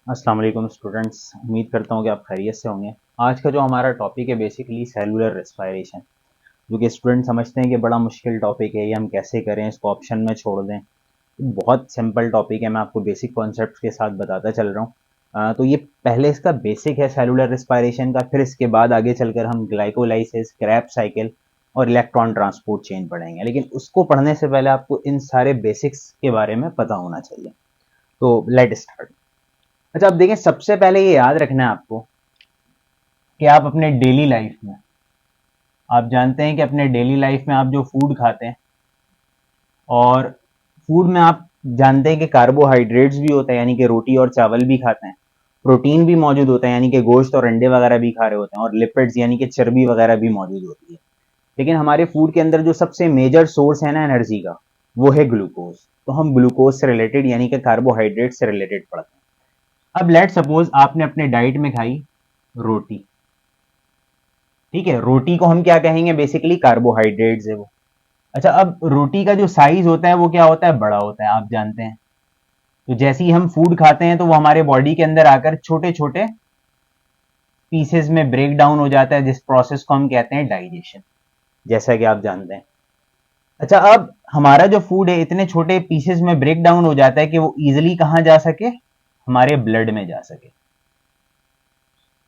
अस्सलाम वालेकुम स्टूडेंट्स। उम्मीद करता हूँ कि आप खैरियत से होंगे। आज का जो हमारा टॉपिक है बेसिकली सेलुलर रेस्पिरेशन, जो कि स्टूडेंट समझते हैं कि बड़ा मुश्किल टॉपिक है, ये हम कैसे करें, इसको ऑप्शन में छोड़ दें। बहुत सिंपल टॉपिक है, मैं आपको बेसिक कॉन्सेप्ट के साथ बताता चल रहा हूँ। तो ये पहले इसका बेसिक है सेलुलर रेस्पिरेशन का, फिर इसके बाद आगे चलकर हम ग्लाइकोलाइसिस, क्रैब साइकिल और इलेक्ट्रॉन ट्रांसपोर्ट चेन पढ़ेंगे। लेकिन उसको पढ़ने से पहले आपको इन सारे बेसिक्स के बारे में पता होना चाहिए। तो लेट स्टार्ट। अच्छा, अब देखें, सबसे पहले ये याद रखना है आपको कि आप अपने डेली लाइफ में, आप जानते हैं कि अपने डेली लाइफ में आप जो फूड खाते हैं, और फूड में आप जानते हैं कि कार्बोहाइड्रेट्स भी होता है, यानी कि रोटी और चावल भी खाते हैं। प्रोटीन भी मौजूद होता है, यानी कि गोश्त और अंडे वगैरह भी खा रहे होते हैं, और लिपिड्स यानी कि चर्बी वगैरह भी मौजूद होती है। लेकिन हमारे फूड के अंदर जो सबसे मेजर सोर्स है ना एनर्जी का, वो है ग्लूकोज। तो हम ग्लूकोज से रिलेटेड यानी कि कार्बोहाइड्रेट से रिलेटेड पढ़ते हैं। अब लेट सपोज आपने अपने डाइट में खाई रोटी। ठीक है, रोटी को हम क्या कहेंगे, बेसिकली कार्बोहाइड्रेट्स है वो। अच्छा, अब रोटी का जो साइज होता है वो क्या होता है, बड़ा होता है, आप जानते हैं। तो जैसे ही हम फूड खाते हैं तो वो हमारे बॉडी के अंदर आकर छोटे छोटे पीसेस में ब्रेक डाउन हो जाता है, जिस प्रोसेस को हम कहते हैं डाइजेशन, जैसा कि आप जानते हैं। अच्छा, अब हमारा जो फूड है इतने छोटे पीसेस में ब्रेक डाउन हो जाता है कि वो इजिली कहाँ जा सके, हमारे ब्लड में जा सके।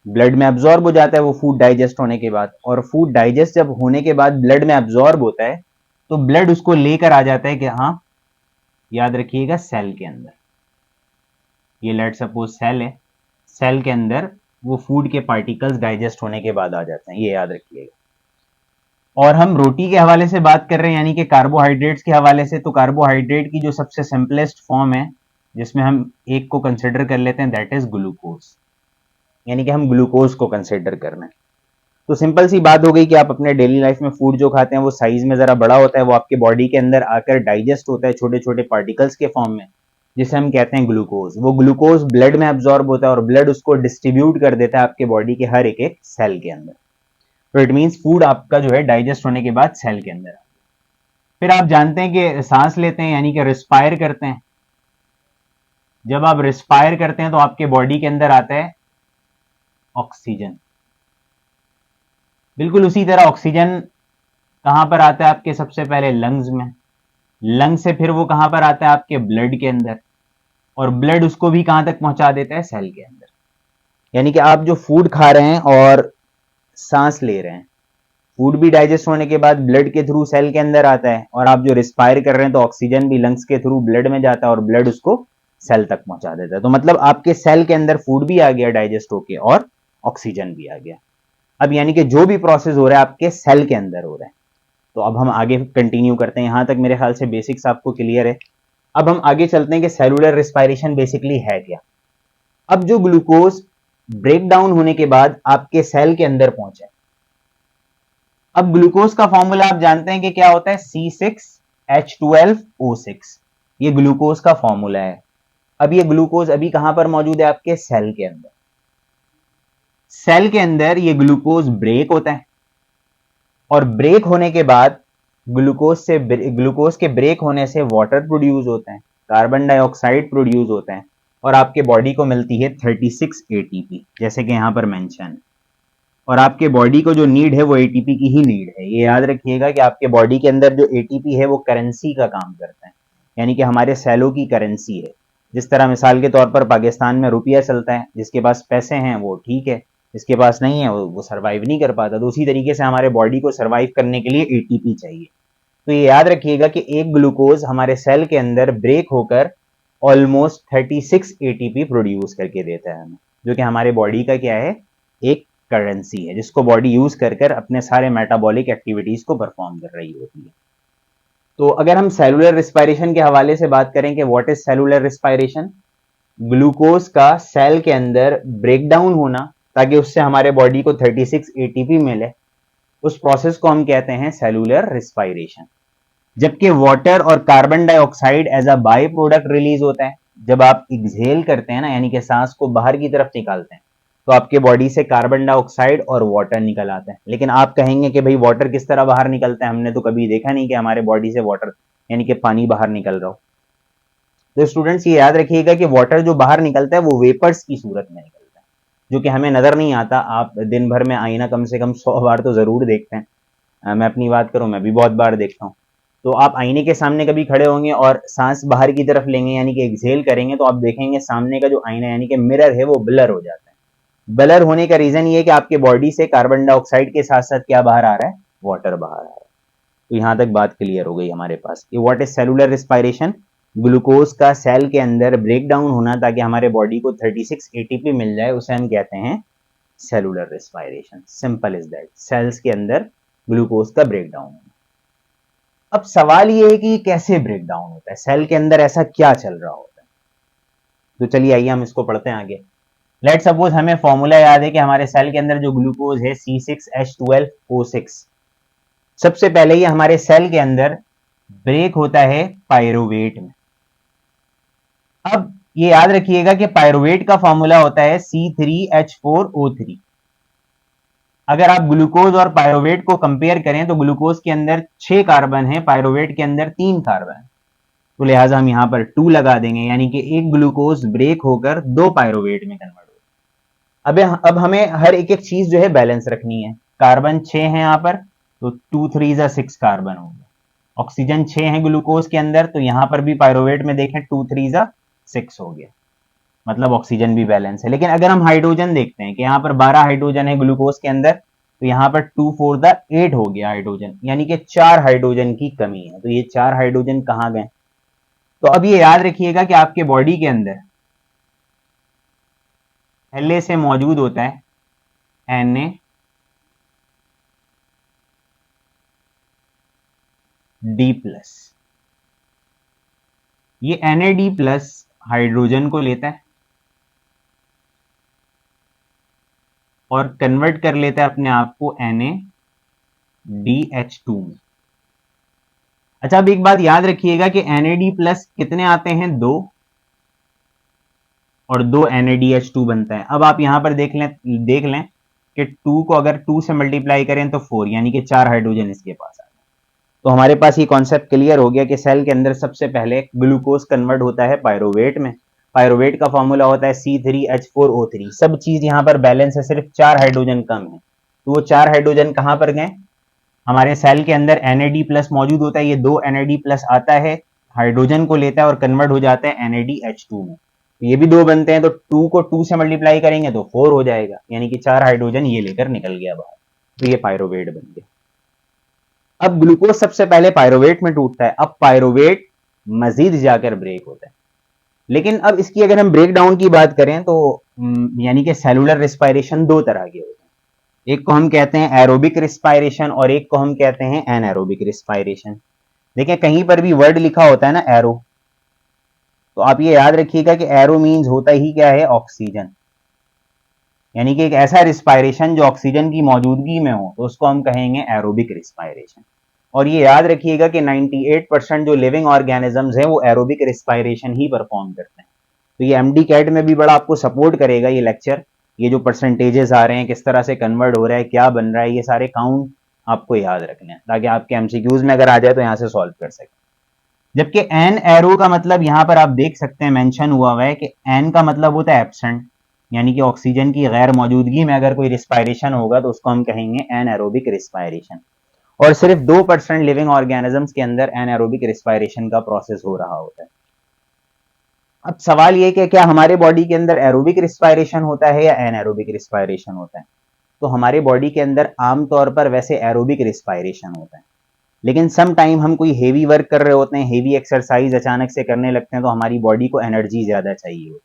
ब्लड में एब्जॉर्ब हो जाता है वो फूड डाइजेस्ट होने के बाद, और फूड डाइजेस्ट जब होने के बाद ब्लड में एब्जॉर्ब होता है तो ब्लड उसको लेकर आ जाता है कि हाँ, याद रखिएगा, सेल के अंदर। ये लेट सपोज सेल है, सेल के अंदर वो फूड के पार्टिकल्स डाइजेस्ट होने के बाद आ जाते हैं, ये याद रखिएगा। और हम रोटी के हवाले से बात कर रहे हैं, यानी कि कार्बोहाइड्रेट्स के हवाले से। तो कार्बोहाइड्रेट की जो सबसे सिंपलेस्ट फॉर्म है, जिसमें हम एक को कंसिडर कर लेते हैं, दैट इज ग्लूकोज, यानी कि हम ग्लूकोज को कंसिडर कर रहे हैं। तो सिंपल सी बात हो गई कि आप अपने डेली लाइफ में फूड जो खाते हैं वो साइज में जरा बड़ा होता है, वो आपके बॉडी के अंदर आकर डाइजेस्ट होता है छोटे छोटे पार्टिकल्स के फॉर्म में, जिसे हम कहते हैं ग्लूकोज। वो ग्लूकोज ब्लड में एब्जॉर्ब होता है और ब्लड उसको डिस्ट्रीब्यूट कर देता है आपके बॉडी के हर एक एक सेल के अंदर। तो इट मीन्स फूड आपका जो है डाइजेस्ट होने के बाद सेल के अंदर। फिर आप जानते हैं कि सांस लेते हैं, यानी कि रिस्पायर करते हैं। जब आप रिस्पायर करते हैं तो आपके बॉडी के अंदर आता है ऑक्सीजन। बिल्कुल उसी तरह ऑक्सीजन कहां पर आता है आपके, सबसे पहले लंग्स में। लंग से फिर वो कहां पर आता है, आपके ब्लड के अंदर। और ब्लड उसको भी कहां तक पहुंचा देता है, सेल के अंदर। यानी कि आप जो फूड खा रहे हैं और सांस ले रहे हैं, फूड भी डाइजेस्ट होने के बाद ब्लड के थ्रू सेल के अंदर आता है, और आप जो रिस्पायर कर रहे हैं तो ऑक्सीजन भी लंग्स के थ्रू ब्लड में जाता है और ब्लड उसको सेल तक पहुंचा देता है। तो मतलब आपके सेल के अंदर फूड भी आ गया डाइजेस्ट होके, और ऑक्सीजन भी आ गया। अब यानी कि जो भी प्रोसेस हो रहा है आपके सेल के अंदर हो रहा है। तो अब हम आगे कंटिन्यू करते हैं, यहां तक मेरे ख्याल से बेसिक्स आपको क्लियर है। अब हम आगे चलते हैं कि सेलुलर रिस्पायरेशन बेसिकली है क्या। अब जो ग्लूकोज ब्रेक डाउन होने के बाद आपके सेल के अंदर पहुंचे, अब ग्लूकोज का फॉर्मूला आप जानते हैं कि क्या होता है, C6H12O6। ये ग्लूकोज का फॉर्मूला है। अब ये ग्लूकोज अभी कहां पर मौजूद है, आपके सेल के अंदर। सेल के अंदर ये ग्लूकोज ब्रेक होता है, और ब्रेक होने के बाद ग्लूकोज के ब्रेक होने से वाटर प्रोड्यूस होता है, कार्बन डाइऑक्साइड प्रोड्यूस होता है, और आपके बॉडी को मिलती है 36 एटीपी, जैसे कि यहां पर मेंशन है। और आपके बॉडी को जो नीड है वो एटीपी की ही नीड है। ये याद रखिएगा कि आपके बॉडी के अंदर जो एटीपी है वो करेंसी का काम करता है, यानी कि हमारे सेलों की करेंसी है। जिस तरह मिसाल के तौर पर पाकिस्तान में रुपया चलता है, जिसके पास पैसे हैं वो ठीक है, जिसके पास नहीं है वो सर्वाइव नहीं कर पाता। तो उसी तरीके से हमारे बॉडी को सर्वाइव करने के लिए एटीपी चाहिए। तो ये याद रखिएगा कि एक ग्लूकोज हमारे सेल के अंदर ब्रेक होकर ऑलमोस्ट 36 एटीपी प्रोड्यूस करके देता है हमें, जो कि हमारे बॉडी का क्या है, एक करेंसी है, जिसको बॉडी यूज कर कर अपने सारे मेटाबॉलिक एक्टिविटीज को परफॉर्म कर रही होती है। तो अगर हम सेलुलर रिस्पायरेशन के हवाले से बात करें कि what is cellular respiration, glucose का सेल के अंदर ब्रेकडाउन होना ताकि उससे हमारे बॉडी को 36 एटीपी मिले, उस प्रोसेस को हम कहते हैं सेलुलर रिस्पायरेशन। जबकि वाटर और carbon dioxide as a by product release होता है। जब आप एक्सहेल करते हैं ना, यानी कि सांस को बाहर की तरफ निकालते हैं, तो आपके बॉडी से कार्बन डाइऑक्साइड और वाटर निकल आता है। लेकिन आप कहेंगे कि भाई वाटर किस तरह बाहर निकलता है, हमने तो कभी देखा नहीं कि हमारे बॉडी से वाटर यानी कि पानी बाहर निकल रहा हो। तो स्टूडेंट्स ये याद रखिएगा कि वाटर जो बाहर निकलता है वो वेपर्स की सूरत में निकलता है, जो कि हमें नजर नहीं आता। आप दिन भर में आईना कम से कम 100 बार तो जरूर देखते हैं। मैं अपनी बात करूं, मैं भी बहुत बार देखता हूँ। तो आप आईने के सामने कभी खड़े होंगे और सांस बाहर की तरफ लेंगे यानी कि एक्सहेल करेंगे, तो आप देखेंगे सामने का जो आईना यानी कि मिरर है वो ब्लर हो जाता है। ब्लर होने का रीजन ये है कि आपके बॉडी से कार्बन डाइऑक्साइड के साथ साथ क्या बाहर आ रहा है, वाटर बाहर आ रहा है। तो यहां तक बात क्लियर हो गई हमारे पास कि what is cellular respiration. Glucose का सेल के अंदर ब्रेक डाउन होना ताकि हमारे बॉडी को 36 एटीपी मिल जाए, उसे हम कहते हैं cellular respiration. Simple is that, cells के अंदर ग्लूकोज का ब्रेक डाउन होना। अब सवाल ये है कि कैसे ब्रेक डाउन होता है, सेल के अंदर ऐसा क्या चल रहा होता है। तो चलिए आइए हम इसको पढ़ते हैं आगे। लेट सपोज हमें फॉर्मूला याद है कि हमारे सेल के अंदर जो ग्लूकोज है C6H12O6, सबसे पहले ये हमारे सेल के अंदर ब्रेक होता है पायरुवेट में। अब ये याद रखिएगा कि पायरुवेट का फॉर्मूला होता है C3H4O3। अगर आप ग्लूकोज और पायरुवेट को कंपेयर करें तो ग्लूकोज के अंदर 6 कार्बन है, पायरुवेट के अंदर 3 कार्बन है, तो लिहाजा हम यहां पर 2 लगा देंगे, यानी कि एक ग्लूकोज ब्रेक होकर 2 पायरुवेट में कन्वर्ट होगा। अब हमें हर एक एक चीज जो है बैलेंस रखनी है। कार्बन 6 है यहां पर, तो 2 3 6 कार्बन हो गया। ऑक्सीजन 6 है ग्लूकोज के अंदर, तो यहां पर भी पायरुवेट में देखें 2 3 6 हो गया, मतलब ऑक्सीजन भी बैलेंस है। लेकिन अगर हम हाइड्रोजन देखते हैं कि यहाँ पर 12 हाइड्रोजन है ग्लूकोज के अंदर, तो यहाँ पर 2 4 8 हो गया हाइड्रोजन, यानी कि 4 हाइड्रोजन की कमी है। तो ये 4 हाइड्रोजन कहाँ गए। तो अब ये याद रखिएगा कि आपके बॉडी के अंदर पहले से मौजूद होता है NAD+। ये NAD+ हाइड्रोजन को लेता है और कन्वर्ट कर लेता है अपने आप को NADH2 में। अच्छा, अब एक बात याद रखिएगा कि NAD+ कितने आते हैं, 2, और 2 NADH2 बनता है। अब आप यहां पर देख लें कि 2 को अगर 2 से मल्टीप्लाई करें तो 4, यानी कि 4 हाइड्रोजन इसके पास आ गए। तो हमारे पास ये कॉन्सेप्ट क्लियर हो गया कि सेल के अंदर सबसे पहले ग्लूकोज कन्वर्ट होता है पायरुवेट में। पायरुवेट का फॉर्मूला होता है C3H4O3। सब चीज यहां पर बैलेंस है, सिर्फ 4 हाइड्रोजन कम है। तो वो 4 हाइड्रोजन कहां पर गए, हमारे सेल के अंदर NAD+ मौजूद होता है, ये 2 NAD+ आता है, हाइड्रोजन को लेता है और कन्वर्ट हो जाता है NADH2 में। तो ये भी 2 बनते हैं, तो 2 को 2 से मल्टीप्लाई करेंगे तो 4 हो जाएगा, यानी कि 4 हाइड्रोजन ये लेकर निकल गया बाहर। तो ये पायरुवेट बन गया। अब ग्लूकोज सबसे पहले पायरुवेट में टूटता है, अब पायरुवेट मजीद जाकर ब्रेक होता है। लेकिन अब इसकी अगर हम ब्रेक डाउन की बात करें तो यानी कि सेलुलर रिस्पायरेशन 2 तरह के होते हैं। एक को हम कहते हैं एरोबिक रिस्पायरेशन और एक को हम कहते हैं एनएरोबिक रिस्पायरेशन। देखिए कहीं पर भी वर्ड लिखा होता है ना एरो, तो आप ये याद रखिएगा कि एरो मीन्स होता ही क्या है, ऑक्सीजन, यानी कि एक ऐसा रिस्पायरेशन जो ऑक्सीजन की मौजूदगी में हो, तो उसको हम कहेंगे एरोबिक रिस्पायरेशन। और ये याद रखिएगा कि 98% जो लिविंग ऑर्गेनिजम्स हैं वो एरोबिक रिस्पायरेशन ही परफॉर्म करते हैं। तो ये एमडी कैट में भी बड़ा आपको सपोर्ट करेगा ये लेक्चर। ये जो परसेंटेजेस आ रहे हैं, किस तरह से कन्वर्ट हो रहा है, क्या बन रहा है, ये सारे काउंट आपको याद रखने हैं ताकि आपके एमसीक्यूज में अगर आ जाए तो यहाँ से सॉल्व कर सकें। जबकि एन एरो का मतलब यहाँ पर आप देख सकते हैं मेंशन हुआ है कि एन का मतलब होता है एब्सेंट, यानी कि ऑक्सीजन की गैर मौजूदगी में अगर कोई रिस्पायरेशन होगा तो उसको हम कहेंगे एनएरोबिक रिस्पायरेशन। और सिर्फ 2% लिविंग ऑर्गेनिजम्स के अंदर एनएरोबिक रिस्पायरेशन का प्रोसेस हो रहा होता है। अब सवाल ये कि क्या हमारे बॉडी के अंदर एरोबिक रिस्पायरेशन होता है या एनएरोबिक रिस्पायरेशन होता है। तो हमारे बॉडी के अंदर आमतौर पर वैसे एरोबिक रिस्पायरेशन होता है, लेकिन सम टाइम हम कोई हेवी वर्क कर रहे होते हैं, हेवी एक्सरसाइज अचानक से करने लगते हैं, तो हमारी बॉडी को एनर्जी ज्यादा चाहिए होती है,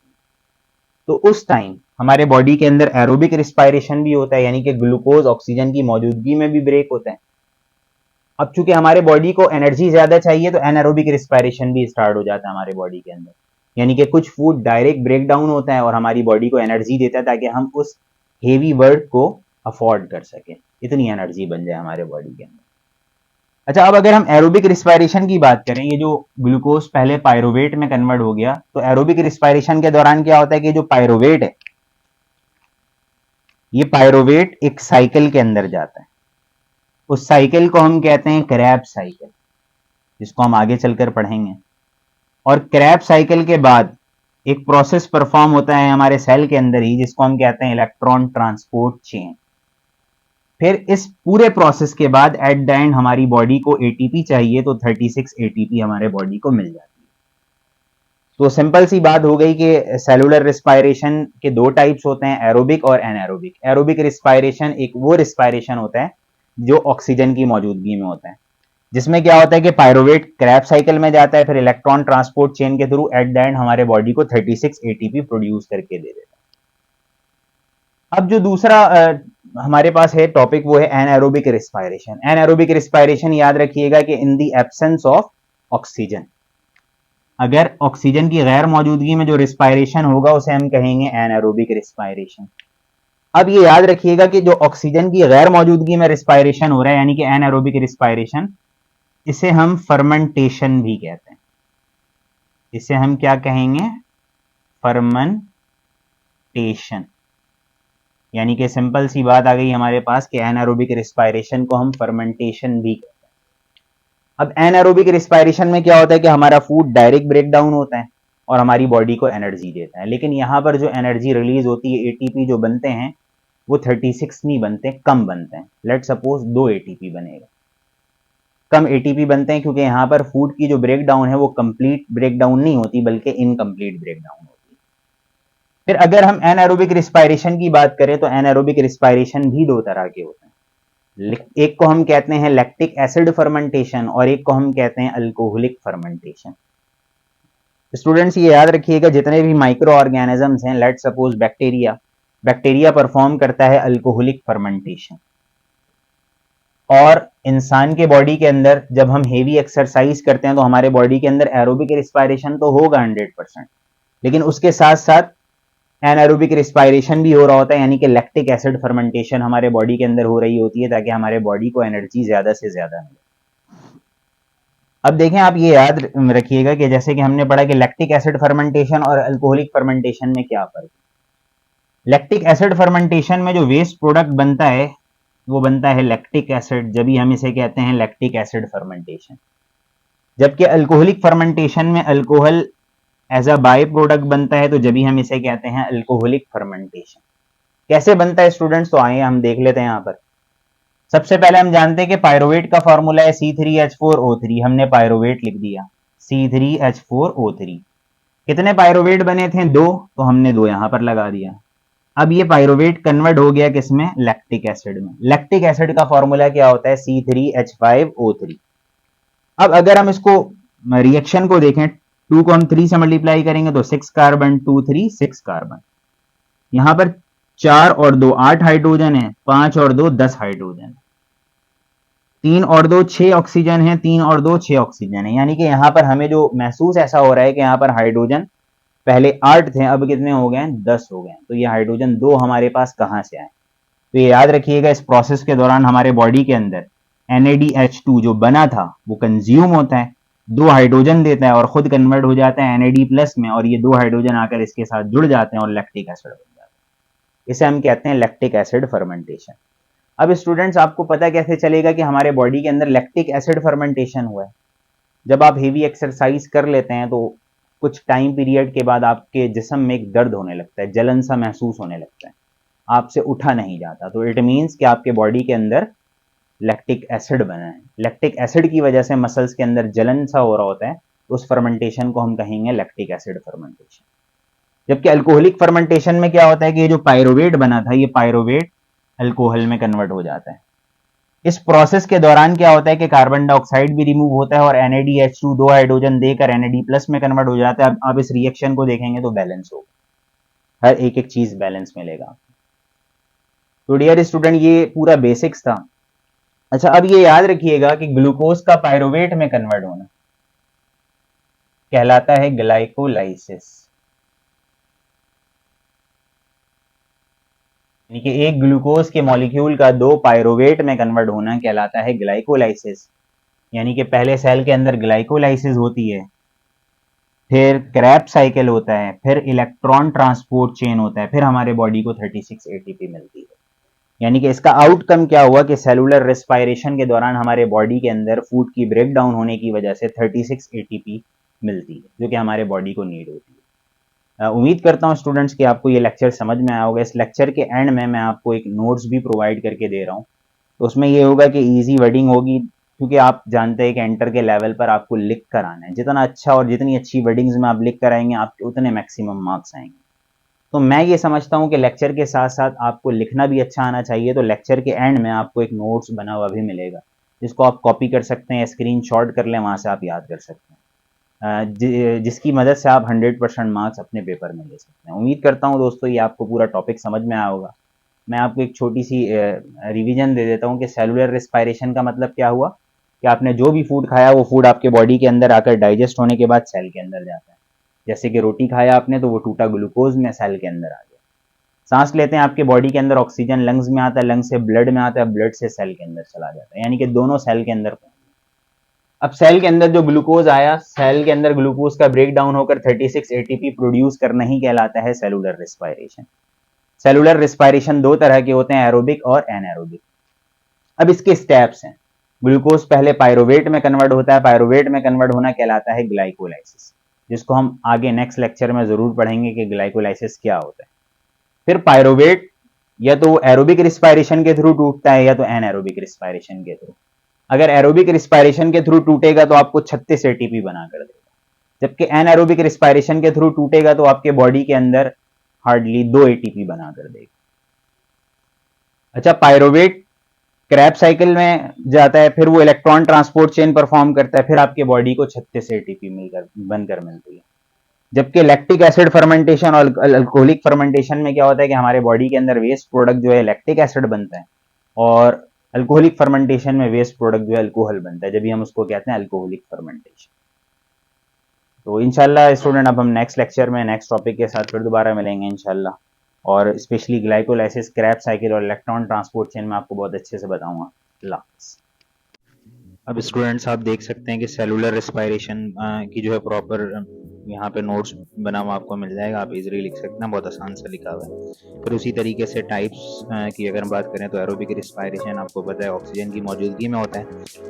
तो उस टाइम हमारे बॉडी के अंदर एरोबिक रिस्पायरेशन भी होता है, यानी कि ग्लूकोज ऑक्सीजन की मौजूदगी में भी ब्रेक होता है। अब चूंकि हमारे बॉडी को एनर्जी ज्यादा चाहिए तो एनएरोबिक रिस्पायरेशन भी स्टार्ट हो जाता है हमारे बॉडी के अंदर, यानी कि कुछ फूड डायरेक्ट ब्रेक डाउन होता है और हमारी बॉडी को एनर्जी देता है ताकि हम उस हेवी वर्क को अफोर्ड कर सके, इतनी एनर्जी बन जाए हमारे बॉडी के अंदर। अच्छा, अब अगर हम एरोबिक रिस्पायरेशन की बात करें, ये जो ग्लूकोज पहले पायरुवेट में कन्वर्ट हो गया, तो एरोबिक रिस्पायरेशन के दौरान क्या होता है कि जो पायरुवेट है, ये पायरुवेट एक साइकिल के अंदर जाता है। उस साइकिल को हम कहते हैं क्रैब साइकिल, जिसको हम आगे चलकर पढ़ेंगे। और क्रैब साइकिल के बाद एक प्रोसेस परफॉर्म होता है हमारे सेल के अंदर ही, जिसको हम कहते हैं इलेक्ट्रॉन ट्रांसपोर्ट चेन। फिर इस पूरे प्रोसेस के बाद एट द एंड हमारी बॉडी को एटीपी चाहिए, तो 36 एटीपी हमारे बॉडी को मिल जाती है। तो सिंपल सी बात हो गई कि सेलुलर रिस्पायरेशन के दो टाइप्स होते हैं, एरोबिक और एनारोबिक। एरोबिक रिस्पायरेशन एक वो रिस्पायरेशन होता है जो ऑक्सीजन की मौजूदगी में होता है, जिसमें क्या होता है कि पायरोवेट क्रैब साइकिल में जाता है, फिर इलेक्ट्रॉन ट्रांसपोर्ट चेन के थ्रू एट द एंड हमारे बॉडी को 36 एटीपी प्रोड्यूस करके दे देता है। अब जो दूसरा हमारे पास है टॉपिक, वो है एनारोबिक रिस्पायरेशन। एनारोबिक रिस्पायरेशन याद रखिएगा कि in the absence of oxygen, अगर ऑक्सीजन की गैर मौजूदगी में जो रिस्पायरेशन होगा उसे हम कहेंगे एनारोबिक रिस्पायरेशन। अब ये याद रखिएगा कि जो ऑक्सीजन की गैर मौजूदगी में रिस्पायरेशन हो रहा है यानी कि एनारोबिक रिस्पायरेशन, इसे हम फर्मेंटेशन भी कहते हैं। इसे हम क्या कहेंगे? फर्मेंटेशन। यानी कि सिंपल सी बात आ गई हमारे पास कि एनारोबिक रिस्पायरेशन को हम फर्मेंटेशन भी कहते हैं। अब एनारोबिक रिस्पायरेशन में क्या होता है कि हमारा फूड डायरेक्ट ब्रेक डाउन होता है और हमारी बॉडी को एनर्जी देता है, लेकिन यहां पर जो एनर्जी रिलीज होती है, एटीपी जो बनते हैं, वो 36 नहीं बनते, कम बनते हैं। लेट सपोज 2 एटीपी बनेगा, कम एटीपी बनते हैं, क्योंकि यहाँ पर फूड की जो ब्रेक डाउन है वो कंप्लीट ब्रेक डाउन नहीं होती बल्कि इनकम्प्लीट ब्रेक डाउन होती है। फिर अगर हम एनारोबिक रिस्पायरेशन की बात करें तो एनारोबिक रिस्पायरेशन भी दो तरह के होते हैं। एक को हम कहते हैं लैक्टिक एसिड फर्मेंटेशन और एक को हम कहते हैं अल्कोहलिक फर्मेंटेशन। स्टूडेंट्स ये याद रखिएगा, जितने भी माइक्रो ऑर्गेनिजम्स हैं, लेट सपोज बैक्टीरिया परफॉर्म करता है अल्कोहलिक फर्मेंटेशन। और इंसान के बॉडी के अंदर जब हम हेवी एक्सरसाइज करते हैं तो हमारे बॉडी के अंदर एरोबिक रिस्पायरेशन तो होगा 100%, लेकिन उसके साथ साथ एनारोबिक रिस्पायरेशन भी हो रहा होता है, यानी कि लैक्टिक एसिड फर्मेंटेशन हमारे बॉडी के अंदर हो रही होती है ताकि हमारे बॉडी को एनर्जी ज्यादा से ज्यादा मिले। अब देखें, आप ये याद रखिएगा कि जैसे कि हमने पढ़ा कि लैक्टिक एसिड फर्मेंटेशन और अल्कोहलिक फर्मेंटेशन में क्या फर्क है। लैक्टिक एसिड फर्मेंटेशन में जो वेस्ट प्रोडक्ट बनता है वो बनता है लैक्टिक एसिड, जब हम इसे कहते हैं लैक्टिक एसिड फर्मेंटेशन। जबकि अल्कोहलिक फर्मेंटेशन में alcohol as a by product बनता है, तो जब हम इसे कहते हैं अल्कोहलिक फर्मेंटेशन। कैसे बनता है स्टूडेंट्स? तो आइए हम देख लेते हैं। यहाँ पर सबसे पहले हम जानते हैं कि पायरोवेट का फॉर्मूला है C3H4O3। हमने पायरोवेट लिख दिया C3H4O3। कितने पायरोवेट बने थे? 2, तो हमने 2 यहां पर लगा दिया। अब ये पायरोवेट कन्वर्ट हो गया किसमें? लैक्टिक एसिड में। लैक्टिक एसिड का फॉर्मूला क्या होता है? C3H5O3। अब अगर हम इसको रिएक्शन को देखें, 2 को हम 3 से मल्टीप्लाई करेंगे तो 6 कार्बन, 2 3 6 कार्बन। यहां पर 4 और 2 8 हाइड्रोजन है, 5 और 2 10 हाइड्रोजन, 3 और 2 6 ऑक्सीजन है, 3 और 2 6 ऑक्सीजन है। यानी कि यहां पर हमें जो महसूस ऐसा हो रहा है कि यहां पर हाइड्रोजन पहले 8 थे, अब कितने हो गए? 10 हो गए। तो ये हाइड्रोजन 2 हमारे पास कहां से आए? तो ये याद रखिएगा, इस प्रोसेस के दौरान हमारे बॉडी के अंदर NADH2 जो बना था वो कंज्यूम होता है, 2 हाइड्रोजन देता है और खुद कन्वर्ट हो जाता है NAD+ में, और ये 2 हाइड्रोजन आकर इसके साथ जुड़ जाते हैं और लैक्टिक एसिड बन जाता है। इसे हम कहते हैं लैक्टिक एसिड फर्मेंटेशन। अब स्टूडेंट्स, आपको पता कैसे चलेगा कि हमारे बॉडी के अंदर लैक्टिक एसिड फर्मेंटेशन हुआ है? जब आप हेवी एक्सरसाइज कर लेते हैं तो कुछ टाइम पीरियड के बाद आपके जिस्म में एक दर्द होने लगता है, जलन सा महसूस होने लगता है, आपसे उठा नहीं जाता। तो इट मीन्स कि आपके बॉडी के अंदर लैक्टिक एसिड बना है। लैक्टिक एसिड की वजह से मसल्स के अंदर जलन सा हो रहा होता है, तो उस फर्मेंटेशन को हम कहेंगे लैक्टिक एसिड फर्मेंटेशन। जबकि अल्कोहलिक फर्मेंटेशन में क्या होता है कि ये जो पायरोवेट बना था, ये पायरोवेट अल्कोहल में कन्वर्ट हो जाता है। इस प्रोसेस के दौरान क्या होता है कि कार्बन डाइऑक्साइड भी रिमूव होता है और NADH2 2 हाइड्रोजन देकर NAD+ में कन्वर्ट हो जाता है। अब आप इस रिएक्शन को देखेंगे तो बैलेंस होगा, हर एक एक चीज बैलेंस मिलेगा। तो डियर स्टूडेंट, ये पूरा बेसिक्स था। अच्छा, अब ये याद रखिएगा कि ग्लूकोज का पायरोवेट में कन्वर्ट होना कहलाता है ग्लाइकोलाइसिस। यानी कि एक ग्लूकोज के मॉलिक्यूल का 2 पायरोवेट में कन्वर्ट होना कहलाता है ग्लाइकोलाइसिस। यानी कि पहले सेल के अंदर ग्लाइकोलाइसिस होती है, फिर क्रैब साइकिल होता है, फिर इलेक्ट्रॉन ट्रांसपोर्ट चेन होता है, फिर हमारे बॉडी को 36 एटीपी मिलती है। यानी कि इसका आउटकम क्या हुआ कि सेलुलर रेस्पायरेशन के दौरान हमारे बॉडी के अंदर फूड की ब्रेक डाउन होने की वजह से 36 एटीपी मिलती है, जो कि हमारे बॉडी को नीड होती है। उम्मीद करता हूँ स्टूडेंट्स कि आपको ये लेक्चर समझ में आया होगा। इस लेक्चर के एंड में मैं आपको एक नोट्स भी प्रोवाइड करके दे रहा हूँ, तो उसमें ये होगा कि ईजी वर्डिंग होगी, क्योंकि आप जानते हैं कि एंटर के लेवल पर आपको लिख कर आना है। जितना अच्छा और जितनी अच्छी वर्डिंग्स में आप लिख कर आएंगे, आपके उतने मैक्सिमम मार्क्स आएंगे। तो मैं ये समझता हूँ कि लेक्चर के साथ साथ आपको लिखना भी अच्छा आना चाहिए। तो लेक्चर के एंड में आपको एक नोट्स बना हुआ भी मिलेगा, जिसको आप कॉपी कर सकते हैं, स्क्रीन शॉट कर लें, वहाँ से आप याद कर सकते हैं, जिसकी मदद से आप 100% मार्क्स अपने पेपर में ले सकते हैं। उम्मीद करता हूँ दोस्तों ये आपको पूरा टॉपिक समझ में आया होगा। मैं आपको एक छोटी सी रिवीजन दे देता हूँ कि सेलुलर रेस्पायरेशन का मतलब क्या हुआ, कि आपने जो भी फूड खाया वो फूड आपके बॉडी के अंदर आकर डाइजेस्ट होने के बाद सेल के अंदर जाता है। जैसे कि रोटी खाया आपने तो वो टूटा ग्लूकोज में सेल के अंदर आ गया। सांस लेते हैं आपके बॉडी के अंदर, ऑक्सीजन लंग्स में आता है, लंग्स से ब्लड में आता है, ब्लड से सेल के अंदर चला जाता है, यानी कि दोनों सेल के अंदर पहुंच गए। अब सेल के अंदर जो ग्लूकोज आया, सेल के अंदर ग्लूकोज का ब्रेक डाउन होकर 36 एटीपी प्रोड्यूस करना ही कहलाता है सेलुलर रेस्पायरेशन। सेलुलर रेस्पायरेशन दो तरह के होते हैं, एरोबिक और एनएरोबिक। अब इसके स्टेप्स हैं। ग्लूकोज पहले पायरोवेट में कन्वर्ट होता है, पायरोवेट में कन्वर्ट होना कहलाता है ग्लाइकोलाइसिस, जिसको हम आगे नेक्स्ट लेक्चर में जरूर पढ़ेंगे कि ग्लाइकोलाइसिस क्या होता है। फिर पायरोवेट या तो एरोबिक रिस्पायरेशन के थ्रू टूटता है या तो एनएरोबिक रिस्पायरेशन के थ्रू। अगर एरोबिक रिस्पायरेशन के थ्रू टूटेगा तो आपको 36 एटीपी बना कर देगा, जबकि एनएरोबिक रिस्पायरेशन के थ्रू टूटेगा तो आपके बॉडी के अंदर हार्डली 2 एटीपी बना कर देगा। अच्छा, पायरोवेट क्रैब साइकिल में जाता है, फिर वो इलेक्ट्रॉन ट्रांसपोर्ट चेन परफॉर्म करता है, फिर आपके बॉडी को 36 एटीपी बनकर मिलती है। जबकि लैक्टिक एसिड फर्मेंटेशन और अल्कोहलिक फर्मेंटेशन में क्या होता है कि हमारे बॉडी के अंदर वेस्ट प्रोडक्ट जो है लैक्टिक एसिड बनता है, और अल्कोहलिक फर्मेंटेशन में वेस्ट प्रोडक्ट जो है अल्कोहल बनता है, जब भी हम उसको कहते हैं अल्कोहलिक फर्मेंटेशन। तो इंशाल्लाह स्टूडेंट अब हम नेक्स्ट लेक्चर में नेक्स्ट टॉपिक के साथ फिर दोबारा मिलेंगे इंशाल्लाह, और स्पेशली ग्लाइकोलाइसिस, क्रैब साइकिल और इलेक्ट्रॉन ट्रांसपोर्ट चेन में आपको बहुत अच्छे से बताऊंगा। अल्लाह हाफ़िज़। अब स्टूडेंट्स आप देख सकते हैं कि सेलुलर रेस्पायरेशन की जो है प्रॉपर यहाँ पे नोट्स बना हुआ आपको मिल जाएगा, आप इजीली लिख सकते हैं, बहुत आसान से लिखा हुआ है। फिर उसी तरीके से टाइप्स की अगर हम बात करें तो एरोबिक रेस्पायरेशन आपको पता है ऑक्सीजन की मौजूदगी में होता है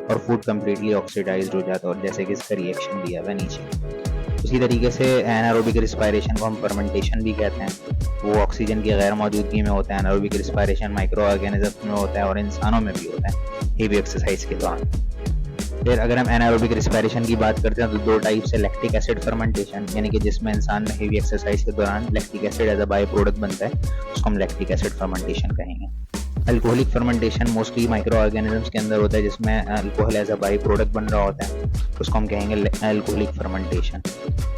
और फूड कम्प्लीटली ऑक्सीडाइज्ड हो जाता है, और जैसे कि इसका रिएक्शन दिया हुआ है नीचे। उसी तरीके से एनारोबिक रिस्पायरेशन को हम फर्मेंटेशन भी कहते हैं, वो ऑक्सीजन की गैर मौजूदगी में होता है। एनारोबिक रिस्पायरेशन माइक्रो ऑर्गेनिज्म में होता है और इंसानों में भी होता है हेवी एक्सरसाइज के दौरान। फिर अगर हम एनारोबिक रिस्पायरेशन की बात करते हैं तो दो टाइप से लैक्टिक एसिड फर्मेंटेशन, यानी कि जिसमें इंसान में हेवी एक्सरसाइज के दौरान lactic acid as a by product बनता है, उसको हम लैक्टिक एसिड फर्मेंटेशन कहेंगे। Alcoholic fermentation mostly micro organisms के अंदर होता है, जिसमें alcohol as a by product बन रहा होता है, उसको हम कहेंगे अल्कोहलिक फर्मेंटेशन।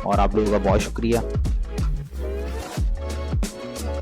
और आप लोगों का बहुत शुक्रिया।